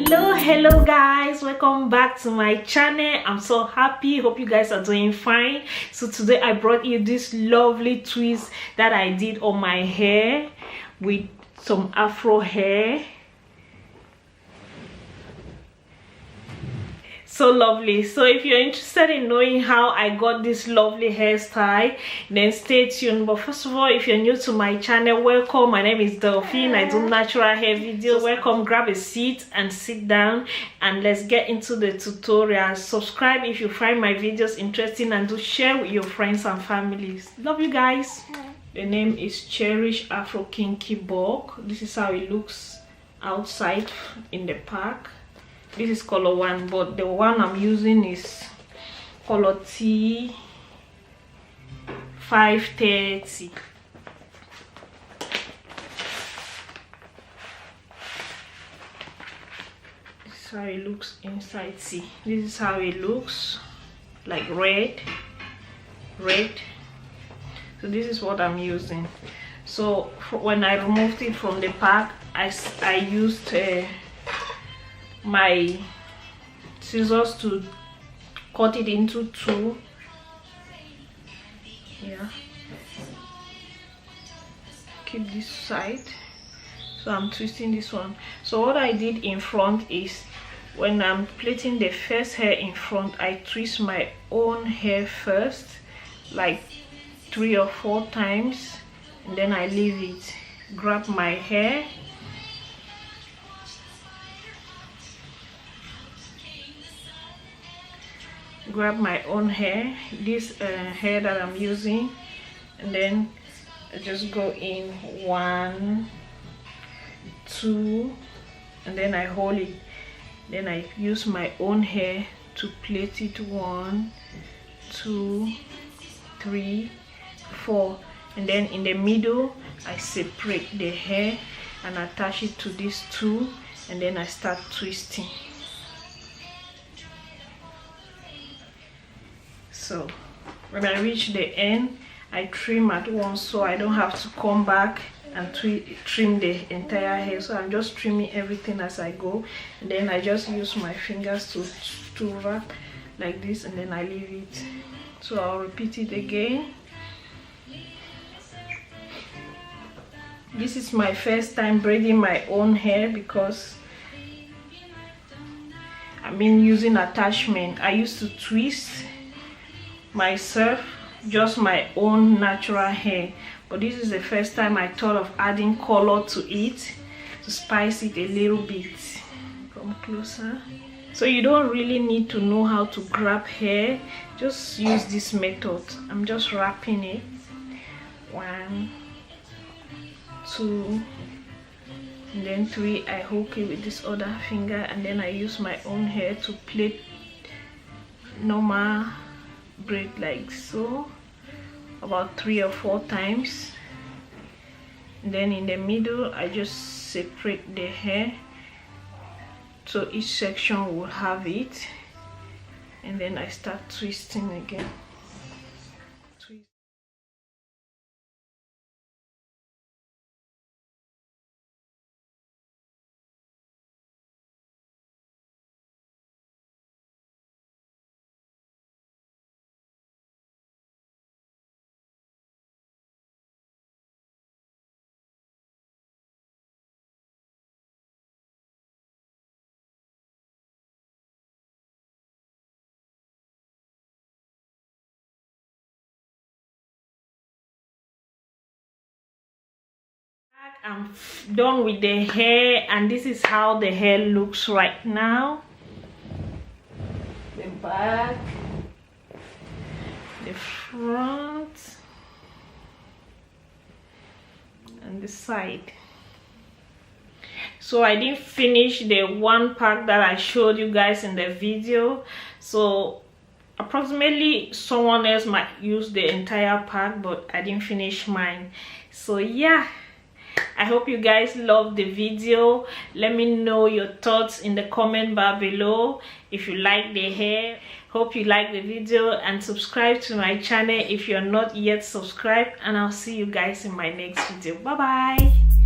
Hello guys, welcome back to my channel. I'm so happy, hope you guys are doing fine. So today I brought you this lovely twist that I did on my hair with some afro hair. So lovely. So if you're interested in knowing how I got this lovely hairstyle, then stay tuned. But first of all, if you're new to my channel, welcome. My name is Delphine. I do natural hair videos. Welcome, grab a seat and sit down and let's get into the tutorial. Subscribe if you find my videos interesting and do share with your friends and families. Love you guys. The name is Cherish Afro Kinky Bob. This is how it looks outside in the pack. This is color 1, but the one I'm using is color T 530. This is how it looks inside. See, this is how it looks, like red. So this is what I'm using. So when I removed it from the pack, I used my scissors to cut it into 2. Yeah, keep this side. So I'm twisting this one. So what I did in front is, when I'm plaiting the first hair in front, I twist my own hair first, like 3 or 4 times, and then I leave it. Grab my hair, grab my own hair, this hair that I'm using, and then I just go in 1, 2, and then I hold it. Then I use my own hair to plait it 1, 2, 3, 4, and then in the middle I separate the hair and attach it to these 2, and then I start twisting. So when I reach the end, I trim at once so I don't have to come back and trim the entire hair. So I'm just trimming everything as I go, and then I just use my fingers to wrap like this, and then I leave it. So I'll repeat it again. This is my first time braiding my own hair because using attachment. I used to twist myself, just my own natural hair, but this is the first time I thought of adding color to it to spice it a little bit. Come closer. So you don't really need to know how to grab hair, just use this method. I'm just wrapping it. 1, 2, and then 3. I hook it with this other finger, and then I use my own hair to plait normal braid like so, about 3 or 4 times, and then in the middle I just separate the hair so each section will have it, and then I start twisting again. I'm done with the hair, and this is how the hair looks right now. The back, the front, and the side. So I didn't finish the one pack that I showed you guys in the video, so approximately someone else might use the entire pack, but I didn't finish mine. So yeah, I hope you guys love the video. Let me know your thoughts in the comment bar below. If you like the hair, hope you like the video, and subscribe to my channel if you're not yet subscribed, and I'll see you guys in my next video. Bye bye.